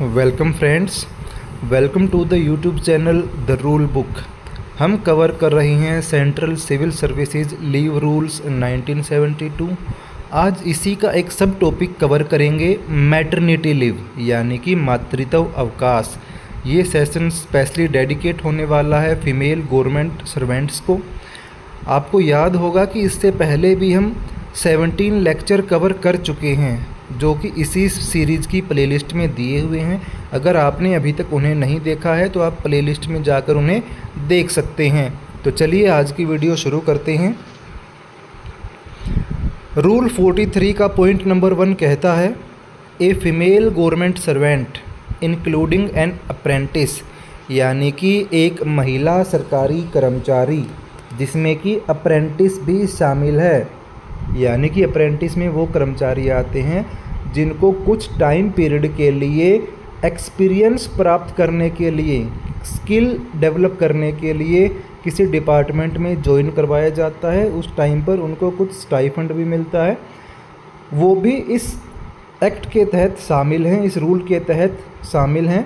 Welcome friends, welcome to the YouTube channel the rule book. हम cover कर रहे हैं central civil services leave rules 1972। आज इसी का एक सब टॉपिक कवर करेंगे, मैटरनिटी लीव यानी कि मातृत्व अवकाश। ये सेशन स्पेशली डेडिकेट होने वाला है फीमेल गवर्नमेंट सर्वेंट्स को। आपको याद होगा कि इससे पहले भी हम 17 लेक्चर कवर कर चुके हैं जो कि इसी सीरीज़ की प्लेलिस्ट में दिए हुए हैं। अगर आपने अभी तक उन्हें नहीं देखा है तो आप प्लेलिस्ट में जाकर उन्हें देख सकते हैं। तो चलिए आज की वीडियो शुरू करते हैं। रूल 43 का पॉइंट नंबर 1 कहता है, a female government servant including an apprentice, यानी कि एक महिला सरकारी कर्मचारी जिसमें कि अप्रेंटिस भी शामिल है। यानी कि अप्रेंटिस में वो कर्मचारी आते हैं जिनको कुछ टाइम पीरियड के लिए एक्सपीरियंस प्राप्त करने के लिए, स्किल डेवलप करने के लिए किसी डिपार्टमेंट में ज्वाइन करवाया जाता है। उस टाइम पर उनको कुछ स्टाइफंड भी मिलता है। वो भी इस एक्ट के तहत शामिल हैं, इस रूल के तहत शामिल हैं।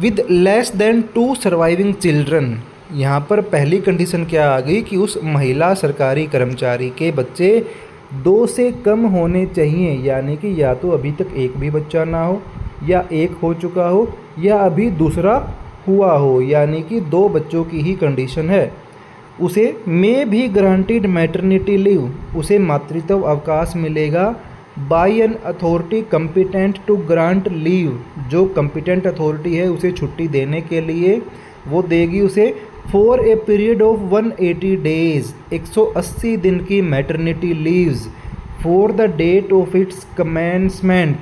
With less than 2 surviving children, यहाँ पर पहली कंडीशन क्या आ गई कि उस महिला सरकारी कर्मचारी के बच्चे 2 से कम होने चाहिए। यानी कि या तो अभी तक एक भी बच्चा ना हो, या एक हो चुका हो, या अभी दूसरा हुआ हो, यानी कि 2 बच्चों की ही कंडीशन है। उसे मे भी ग्रांटेड मैटरनिटी लीव, उसे मातृत्व अवकाश मिलेगा by an authority competent to grant leave. जो कम्पिटेंट अथॉरिटी है उसे छुट्टी देने के लिए वो देगी उसे for a period of 180 days, 180 दिन की maternity leaves for the date of its commencement,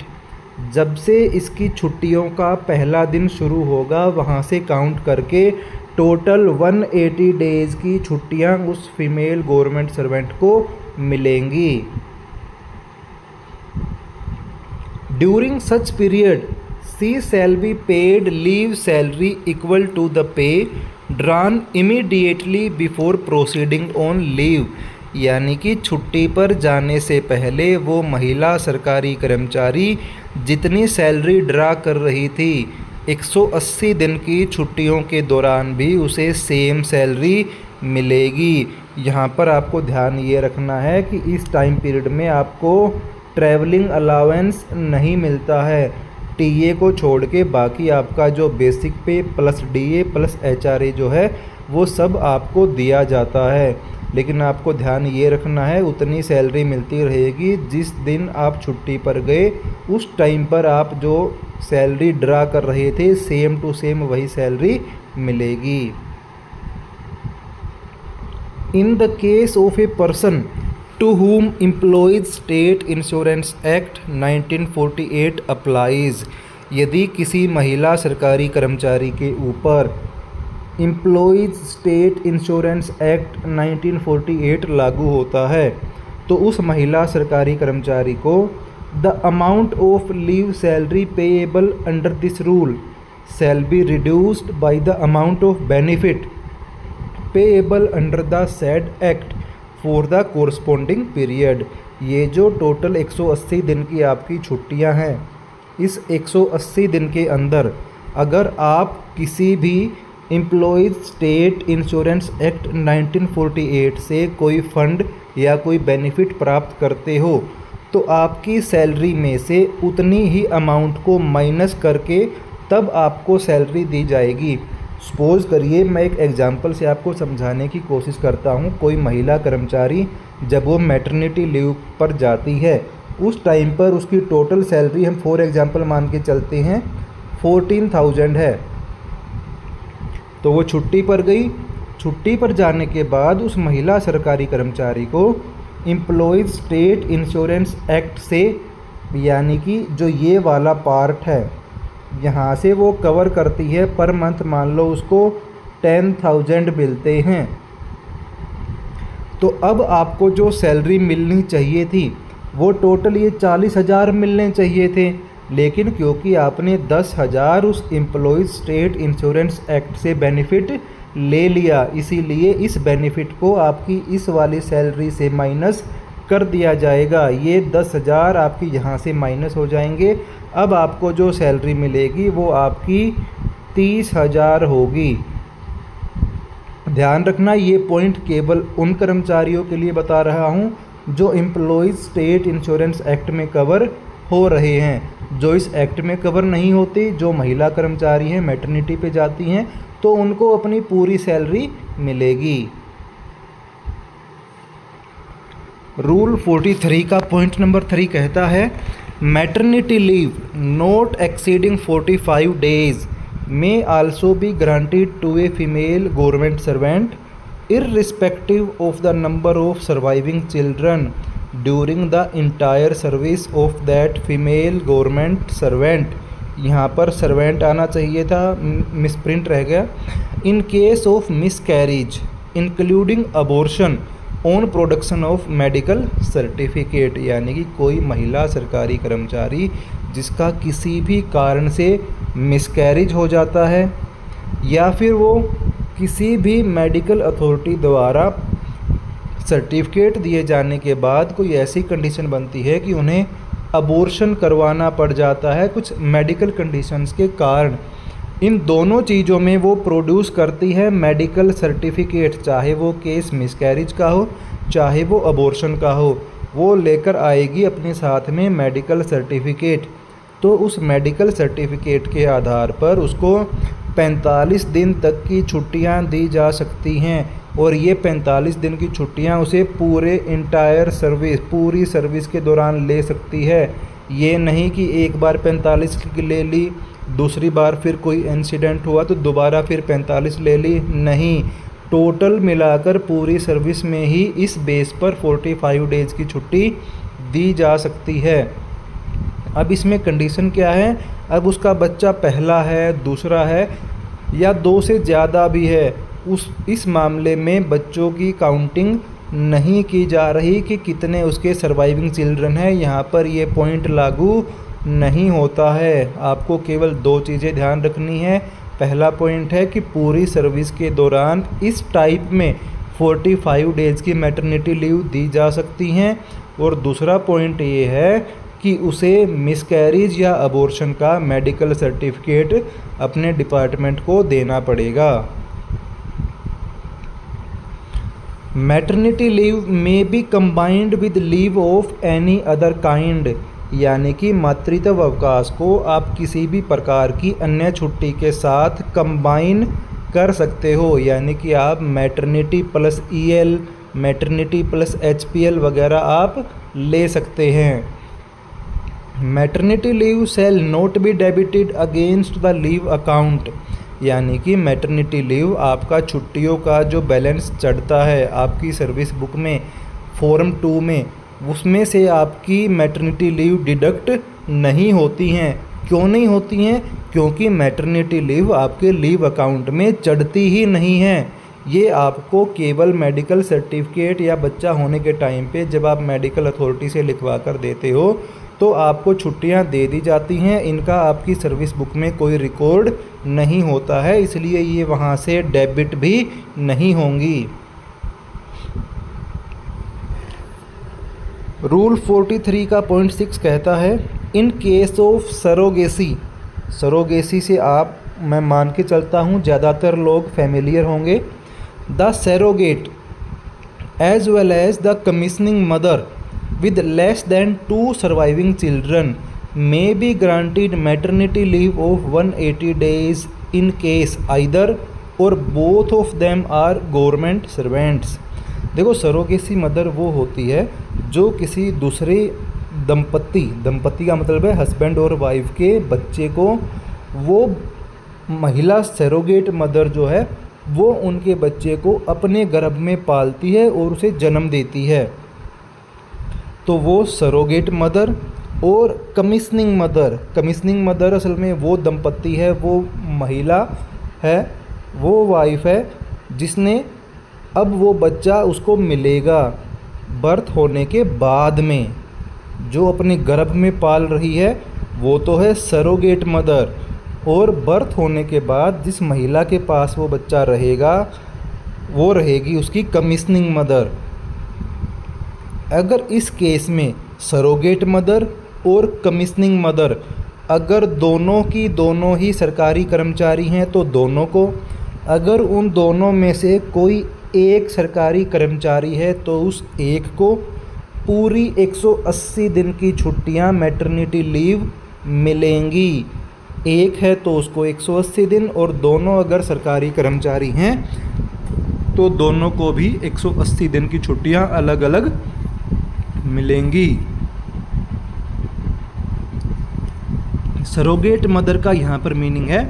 जब से इसकी छुट्टियों का पहला दिन शुरू होगा वहाँ से काउंट करके टोटल 180 डेज़ की छुट्टियाँ उस फीमेल गवर्नमेंट सर्वेंट को मिलेंगी। During such period she shall be paid leave salary equal to the pay drawn immediately before proceeding on leave। यानी कि छुट्टी पर जाने से पहले वो महिला सरकारी कर्मचारी जितनी सैलरी ड्रा कर रही थी 180 दिन की छुट्टियों के दौरान भी उसे सेम सैलरी मिलेगी। यहाँ पर आपको ध्यान ये रखना है कि इस टाइम पीरियड में आपको ट्रैवलिंग अलाउंस नहीं मिलता है। टीए को छोड़ के बाकी आपका जो बेसिक पे प्लस डीए प्लस एचआरए जो है वो सब आपको दिया जाता है। लेकिन आपको ध्यान ये रखना है उतनी सैलरी मिलती रहेगी जिस दिन आप छुट्टी पर गए उस टाइम पर आप जो सैलरी ड्रा कर रहे थे सेम टू सेम वही सैलरी मिलेगी। In the case of a person to whom Employees State Insurance Act 1948 applies, यदि किसी महिला सरकारी कर्मचारी के ऊपर Employees State Insurance Act 1948 लागू होता है तो उस महिला सरकारी कर्मचारी को the amount of leave salary payable under this rule shall be reduced by the amount of benefit payable under the said act for the corresponding period. ये जो टोटल 180 दिन की आपकी छुट्टियां हैं, इस 180 दिन के अंदर अगर आप किसी भी एम्प्लॉयज़ स्टेट इंश्योरेंस एक्ट 1948 से कोई फंड या कोई बेनिफिट प्राप्त करते हो तो आपकी सैलरी में से उतनी ही अमाउंट को माइनस करके तब आपको सैलरी दी जाएगी। सपोज़ करिए, मैं एक एग्जांपल से आपको समझाने की कोशिश करता हूँ। कोई महिला कर्मचारी जब वो मैटरनिटी लीव पर जाती है उस टाइम पर उसकी टोटल सैलरी हम फॉर एग्जांपल मान के चलते हैं 14,000 है। तो वो छुट्टी पर गई, छुट्टी पर जाने के बाद उस महिला सरकारी कर्मचारी को एम्प्लॉयज़ स्टेट इंश्योरेंस एक्ट से, यानी कि जो ये वाला पार्ट है यहाँ से वो कवर करती है। पर मंथ मान लो उसको 10,000 मिलते हैं तो अब आपको जो सैलरी मिलनी चाहिए थी वो टोटल ये 40,000 मिलने चाहिए थे। लेकिन क्योंकि आपने 10,000 उस एम्प्लॉयज़ स्टेट इंश्योरेंस एक्ट से बेनिफिट ले लिया, इसीलिए इस बेनिफिट को आपकी इस वाली सैलरी से माइनस कर दिया जाएगा। ये 10,000 आपकी यहाँ से माइनस हो जाएंगे। अब आपको जो सैलरी मिलेगी वो आपकी 30,000 होगी। ध्यान रखना, ये पॉइंट केवल उन कर्मचारियों के लिए बता रहा हूँ जो एम्प्लॉयज़ स्टेट इंश्योरेंस एक्ट में कवर हो रहे हैं। जो इस एक्ट में कवर नहीं होती, जो महिला कर्मचारी हैं, मैटरनिटी पे जाती हैं, तो उनको अपनी पूरी सैलरी मिलेगी। रूल 43 का पॉइंट नंबर 3 कहता है maternity leave not exceeding 45 days may also be granted to a female government servant irrespective of the number of surviving children during the entire service of that female government servant। यहाँ पर servant आना चाहिए था, misprint रह गया। In case of miscarriage including abortion on production of medical certificate, यानी कि कोई महिला सरकारी कर्मचारी जिसका किसी भी कारण से मिसकैरेज हो जाता है या फिर वो किसी भी मेडिकल अथॉरिटी द्वारा सर्टिफिकेट दिए जाने के बाद कोई ऐसी कंडीशन बनती है कि उन्हें अबॉर्शन करवाना पड़ जाता है कुछ मेडिकल कंडीशंस के कारण, इन दोनों चीज़ों में वो प्रोड्यूस करती है मेडिकल सर्टिफिकेट, चाहे वो केस मिसकैरेज का हो चाहे वो अबॉर्शन का हो, वो लेकर आएगी अपने साथ में मेडिकल सर्टिफिकेट। तो उस मेडिकल सर्टिफिकेट के आधार पर उसको 45 दिन तक की छुट्टियां दी जा सकती हैं और ये 45 दिन की छुट्टियां उसे पूरे इंटायर सर्विस, पूरी सर्विस के दौरान ले सकती है। ये नहीं कि एक बार 45 की ले ली, दूसरी बार फिर कोई इंसिडेंट हुआ तो दोबारा फिर 45 ले ली, नहीं, टोटल मिलाकर पूरी सर्विस में ही इस बेस पर 45 डेज़ की छुट्टी दी जा सकती है। अब इसमें कंडीशन क्या है, अब उसका बच्चा पहला है, दूसरा है या 2 से ज़्यादा भी है, इस मामले में बच्चों की काउंटिंग नहीं की जा रही कि कितने उसके सर्वाइविंग चिल्ड्रन हैं, यहाँ पर ये पॉइंट लागू नहीं होता है। आपको केवल 2 चीज़ें ध्यान रखनी है। पहला पॉइंट है कि पूरी सर्विस के दौरान इस टाइप में 45 डेज़ की मैटरनिटी लीव दी जा सकती हैं, और दूसरा पॉइंट ये है कि उसे मिसकैरेज या अबॉर्शन का मेडिकल सर्टिफिकेट अपने डिपार्टमेंट को देना पड़ेगा। मैटरनिटी लीव में B combined with leave of any other kind, यानी कि मातृत्व अवकाश को आप किसी भी प्रकार की अन्य छुट्टी के साथ कंबाइन कर सकते हो, यानी कि आप maternity plus EL, maternity plus HPL वगैरह आप ले सकते हैं। Maternity leave shall not be debited against the leave account, यानी कि मैटरनिटी लीव आपका छुट्टियों का जो बैलेंस चढ़ता है आपकी सर्विस बुक में फॉर्म 2 में, उसमें से आपकी मैटरनिटी लीव डिडक्ट नहीं होती हैं। क्यों नहीं होती हैं? क्योंकि मैटरनिटी लीव आपके लीव अकाउंट में चढ़ती ही नहीं है। ये आपको केवल मेडिकल सर्टिफिकेट या बच्चा होने के टाइम पे जब आप मेडिकल अथॉरिटी से लिखवा कर देते हो तो आपको छुट्टियां दे दी जाती हैं, इनका आपकी सर्विस बुक में कोई रिकॉर्ड नहीं होता है, इसलिए ये वहाँ से डेबिट भी नहीं होंगी। रूल 43 का पॉइंट 6 कहता है in case of surrogacy, surrogacy से मैं मान के चलता हूँ ज़्यादातर लोग फैमिलियर होंगे। The surrogate as well as the commissioning mother with less than 2 surviving children may be granted maternity leave of 180 days in case either or both of them are government servants। देखो, surrogacy mother वो होती है जो किसी दूसरे दंपति का मतलब है हस्बैंड और वाइफ के बच्चे को, वो महिला सरोगेट मदर जो है वो उनके बच्चे को अपने गर्भ में पालती है और उसे जन्म देती है, तो वो सरोगेट मदर। और कमीशनिंग मदर असल में वो दंपति है, वो महिला है, वो वाइफ है जिसने अब वो बच्चा उसको मिलेगा बर्थ होने के बाद में, जो अपने गर्भ में पाल रही है वो तो है सरोगेट मदर, और बर्थ होने के बाद जिस महिला के पास वो बच्चा रहेगा वो रहेगी उसकी कमीशनिंग मदर। अगर इस केस में सरोगेट मदर और कमीशनिंग मदर अगर दोनों की दोनों ही सरकारी कर्मचारी हैं तो दोनों को, अगर उन दोनों में से कोई एक सरकारी कर्मचारी है तो उस एक को पूरी 180 दिन की छुट्टियां मैटरनिटी लीव मिलेंगी। एक है तो उसको 180 दिन, और दोनों अगर सरकारी कर्मचारी हैं तो दोनों को भी 180 दिन की छुट्टियां अलग अलग मिलेंगी। सरोगेट मदर का यहाँ पर मीनिंग है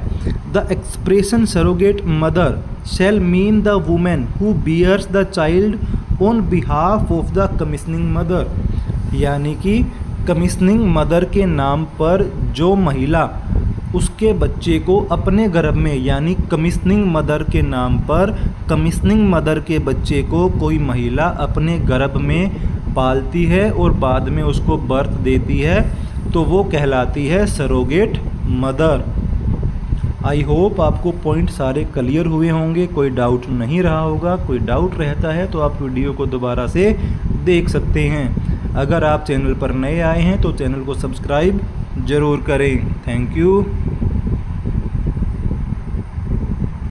the expression surrogate mother shall mean the women who bears the child on behalf of the commissioning mother, यानी कि कमीशनिंग मदर के नाम पर जो महिला उसके बच्चे को अपने गर्भ में, यानी कमीशनिंग मदर के नाम पर कमीशनिंग मदर के बच्चे को कोई महिला अपने गर्भ में पालती है और बाद में उसको बर्थ देती है तो वो कहलाती है सरोगेट मदर। आई होप आपको पॉइंट सारे क्लियर हुए होंगे, कोई डाउट नहीं रहा होगा। कोई डाउट रहता है तो आप वीडियो को दोबारा से देख सकते हैं। अगर आप चैनल पर नए आए हैं तो चैनल को सब्सक्राइब ज़रूर करें। Thank you.